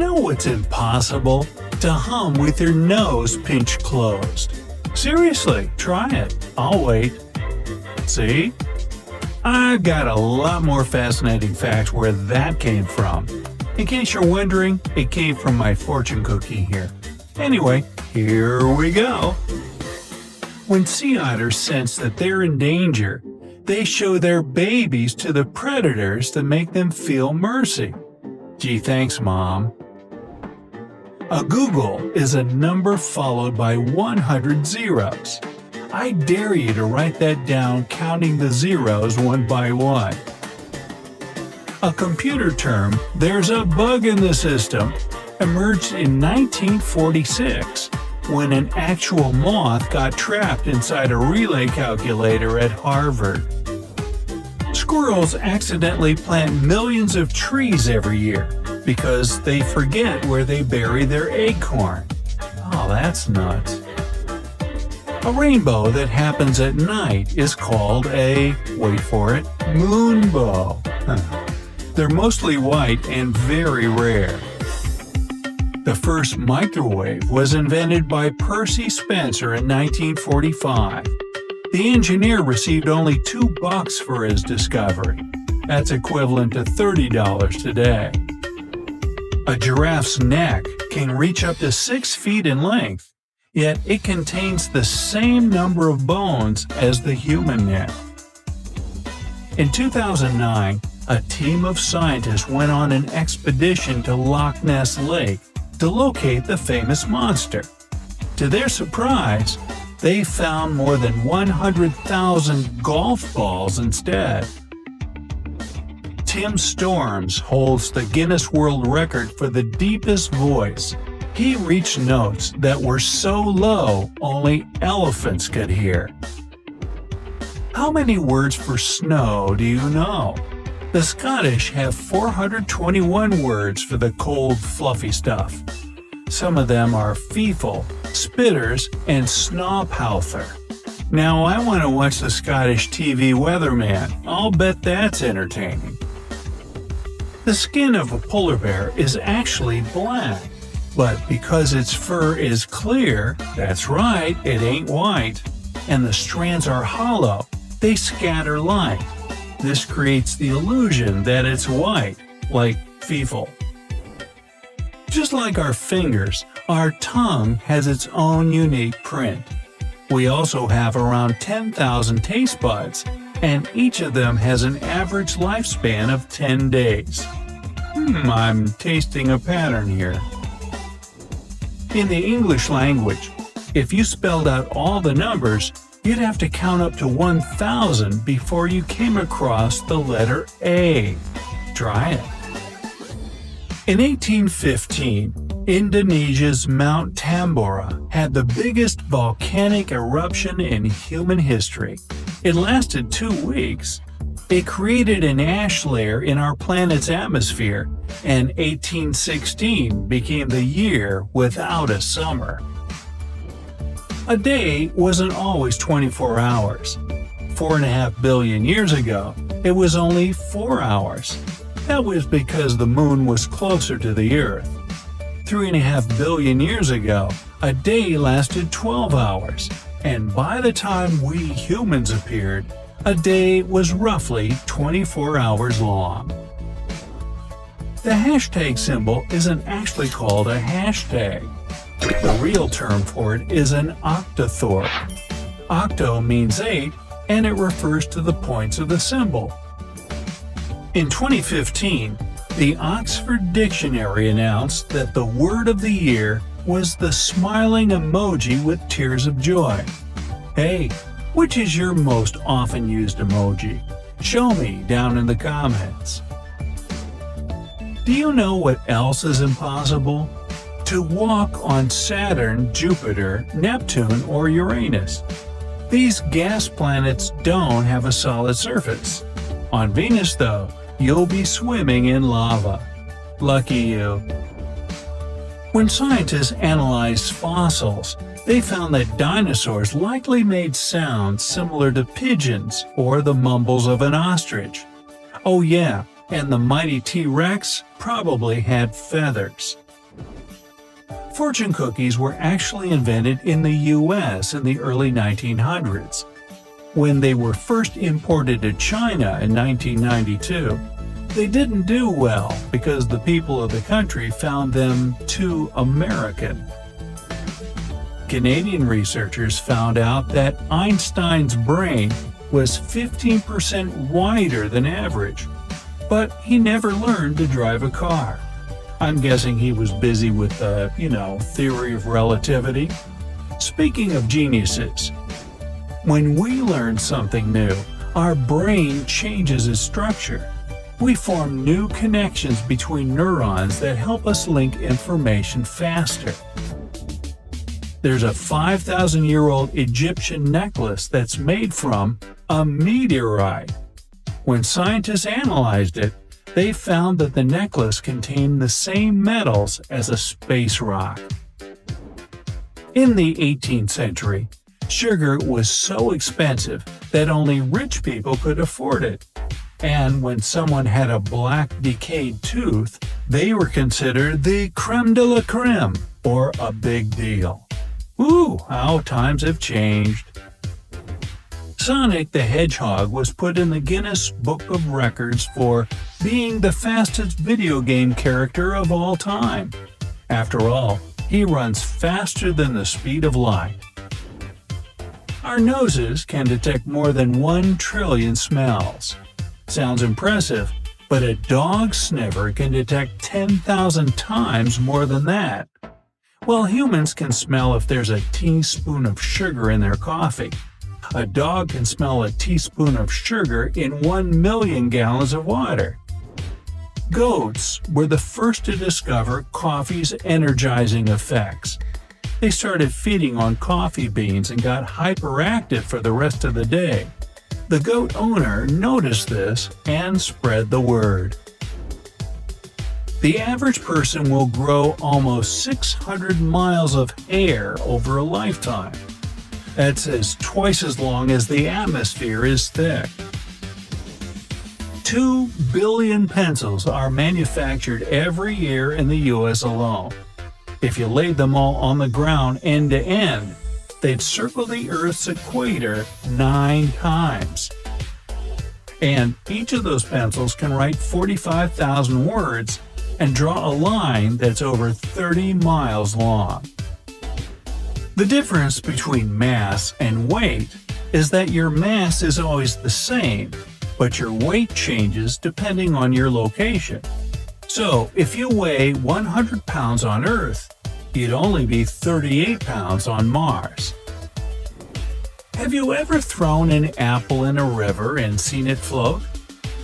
know what's impossible? To hum with your nose pinched closed. Seriously, try it. I'll wait. See? I've got a lot more fascinating facts where that came from. In case you're wondering, it came from my fortune cookie here. Anyway, here we go. When sea otters sense that they're in danger, they show their babies to the predators to make them feel mercy. Gee, thanks, Mom. A googol is a number followed by 100 zeros. I dare you to write that down, counting the zeros one by one. A computer term, "there's a bug in the system," emerged in 1946 when an actual moth got trapped inside a relay calculator at Harvard. Squirrels accidentally plant millions of trees every year because they forget where they bury their acorn. Oh, that's nuts. A rainbow that happens at night is called a, wait for it, moonbow. They're mostly white and very rare. The first microwave was invented by Percy Spencer in 1945. The engineer received only $2 for his discovery. That's equivalent to $30 today. A giraffe's neck can reach up to 6 feet in length, yet it contains the same number of bones as the human neck. In 2009, a team of scientists went on an expedition to Loch Ness Lake to locate the famous monster. To their surprise, they found more than 100,000 golf balls instead. Tim Storms holds the Guinness World Record for the deepest voice. He reached notes that were so low only elephants could hear. How many words for snow do you know? The Scottish have 421 words for the cold, fluffy stuff. Some of them are feefle, spitters, and snawpouther. Now I want to watch the Scottish TV weatherman. I'll bet that's entertaining. The skin of a polar bear is actually black, but because its fur is clear, that's right, it ain't white, and the strands are hollow, they scatter light. This creates the illusion that it's white, like feefle. Just like our fingers, our tongue has its own unique print. We also have around 10,000 taste buds, and each of them has an average lifespan of 10 days. I'm tasting a pattern here. In the English language, if you spelled out all the numbers, you'd have to count up to 1,000 before you came across the letter A. Try it. In 1815, Indonesia's Mount Tambora had the biggest volcanic eruption in human history. It lasted 2 weeks. It created an ash layer in our planet's atmosphere, and 1816 became the year without a summer. A day wasn't always 24 hours. 4.5 billion years ago, it was only 4 hours. That was because the moon was closer to the Earth. 3.5 billion years ago, a day lasted 12 hours, and by the time we humans appeared, a day was roughly 24 hours long. The hashtag symbol isn't actually called a hashtag. The real term for it is an octothorpe. Octo means 8, and it refers to the points of the symbol. In 2015, the Oxford Dictionary announced that the word of the year was the smiling emoji with tears of joy. Hey, which is your most often used emoji? Show me down in the comments. Do you know what else is impossible? To walk on Saturn, Jupiter, Neptune, or Uranus. These gas planets don't have a solid surface. On Venus, though, you'll be swimming in lava. Lucky you. When scientists analyzed fossils, they found that dinosaurs likely made sounds similar to pigeons or the mumbles of an ostrich. Oh yeah, and the mighty T-Rex probably had feathers. Fortune cookies were actually invented in the US in the early 1900s. When they were first imported to China in 1992, they didn't do well because the people of the country found them too American. Canadian researchers found out that Einstein's brain was 15% wider than average, but he never learned to drive a car. I'm guessing he was busy with the, theory of relativity. Speaking of geniuses, when we learn something new, our brain changes its structure. We form new connections between neurons that help us link information faster. There's a 5,000-year-old Egyptian necklace that's made from a meteorite. When scientists analyzed it, they found that the necklace contained the same metals as a space rock. In the 18th century, sugar was so expensive that only rich people could afford it. And when someone had a black decayed tooth, they were considered the creme de la creme, or a big deal. Ooh, how times have changed. Sonic the Hedgehog was put in the Guinness Book of Records for being the fastest video game character of all time. After all, he runs faster than the speed of light. Our noses can detect more than 1 trillion smells. Sounds impressive, but a dog's sniffer can detect 10,000 times more than that. Well, humans can smell if there's a teaspoon of sugar in their coffee. A dog can smell a teaspoon of sugar in 1 million gallons of water. Goats were the first to discover coffee's energizing effects. They started feeding on coffee beans and got hyperactive for the rest of the day. The goat owner noticed this and spread the word. The average person will grow almost 600 miles of hair over a lifetime. That's twice as long as the atmosphere is thick. 2 billion pencils are manufactured every year in the US alone. If you laid them all on the ground end to end, they'd circle the Earth's equator 9 times. And each of those pencils can write 45,000 words and draw a line that's over 30 miles long. The difference between mass and weight is that your mass is always the same, but your weight changes depending on your location. So, if you weigh 100 pounds on Earth, you'd only be 38 pounds on Mars. Have you ever thrown an apple in a river and seen it float?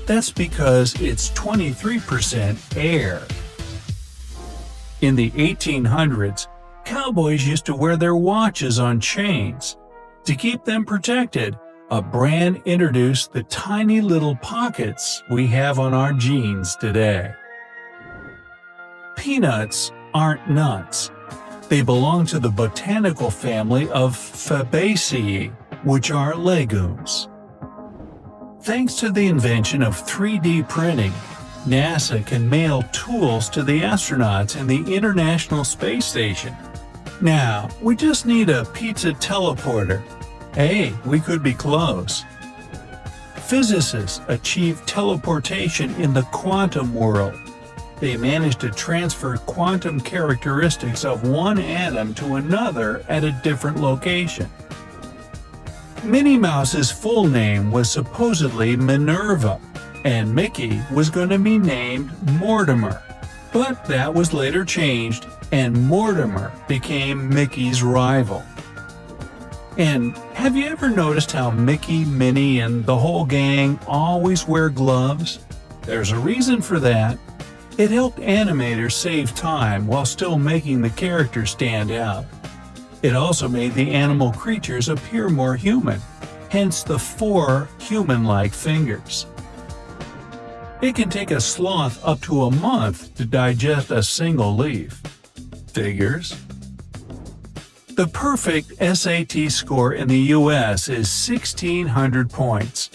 That's because it's 23% air. In the 1800s, cowboys used to wear their watches on chains. To keep them protected, a brand introduced the tiny little pockets we have on our jeans today. Peanuts aren't nuts. They belong to the botanical family of Fabaceae, which are legumes. Thanks to the invention of 3D printing, NASA can mail tools to the astronauts in the International Space Station. Now, we just need a pizza teleporter. Hey, we could be close. Physicists achieved teleportation in the quantum world. They managed to transfer quantum characteristics of one atom to another at a different location. Minnie Mouse's full name was supposedly Minerva, and Mickey was going to be named Mortimer. But that was later changed, and Mortimer became Mickey's rival. And have you ever noticed how Mickey, Minnie, and the whole gang always wear gloves? There's a reason for that. It helped animators save time while still making the characters stand out. It also made the animal creatures appear more human, hence the 4 human-like fingers. It can take a sloth up to a month to digest a single leaf. Figures? The perfect SAT score in the US is 1,600 points.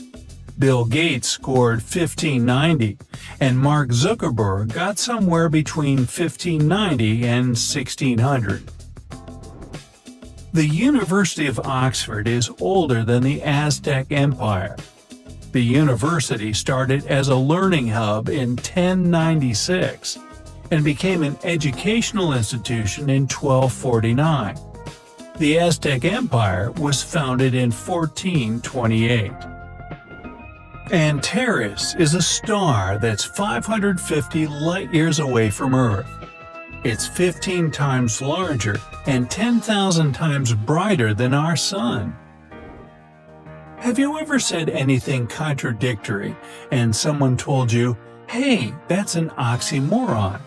Bill Gates scored 1590, and Mark Zuckerberg got somewhere between 1590 and 1600. The University of Oxford is older than the Aztec Empire. The university started as a learning hub in 1096 and became an educational institution in 1249. The Aztec Empire was founded in 1428. Antares is a star that's 550 light-years away from Earth. It's 15 times larger and 10,000 times brighter than our Sun. Have you ever said anything contradictory and someone told you, "Hey, that's an oxymoron"?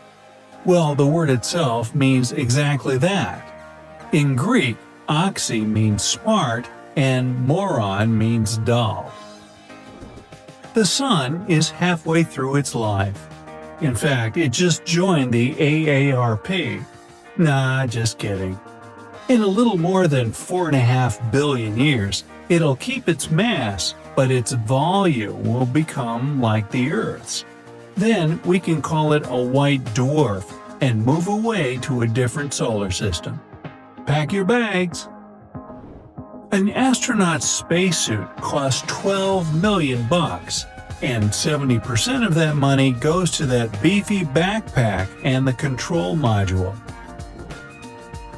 Well, the word itself means exactly that. In Greek, oxy means smart and moron means dull. The Sun is halfway through its life. In fact, it just joined the AARP. Nah, just kidding. In a little more than 4.5 billion years, it'll keep its mass, but its volume will become like the Earth's. Then we can call it a white dwarf and move away to a different solar system. Pack your bags. An astronaut's spacesuit costs $12 million, and 70% of that money goes to that beefy backpack and the control module.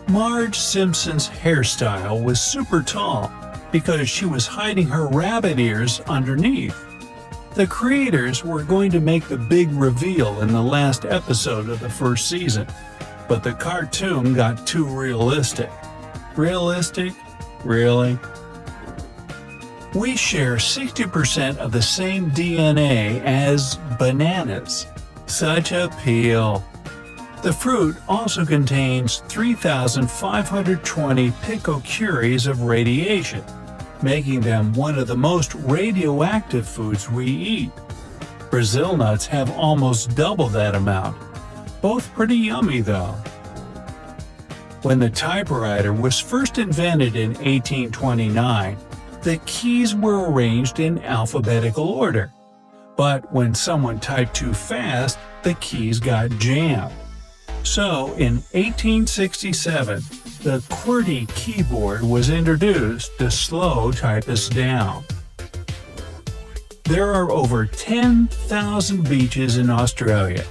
Marge Simpson's hairstyle was super tall because she was hiding her rabbit ears underneath. The creators were going to make the big reveal in the last episode of the first season, but the cartoon got too realistic. Realistic? Really? We share 60% of the same DNA as bananas. Such appeal. The fruit also contains 3,520 picocuries of radiation, making them one of the most radioactive foods we eat. Brazil nuts have almost double that amount. Both pretty yummy though. When the typewriter was first invented in 1829, the keys were arranged in alphabetical order. But when someone typed too fast, the keys got jammed. So in 1867, the QWERTY keyboard was introduced to slow typists down. There are over 10,000 beaches in Australia.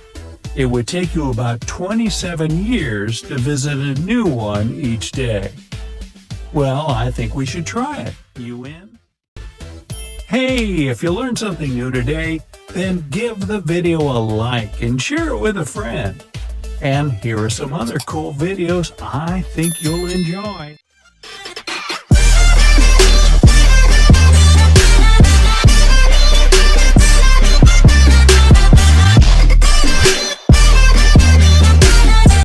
It would take you about 27 years to visit a new one each day. Well, I think we should try it. You in? Hey, if you learned something new today, then give the video a like and share it with a friend. And here are some other cool videos I think you'll enjoy.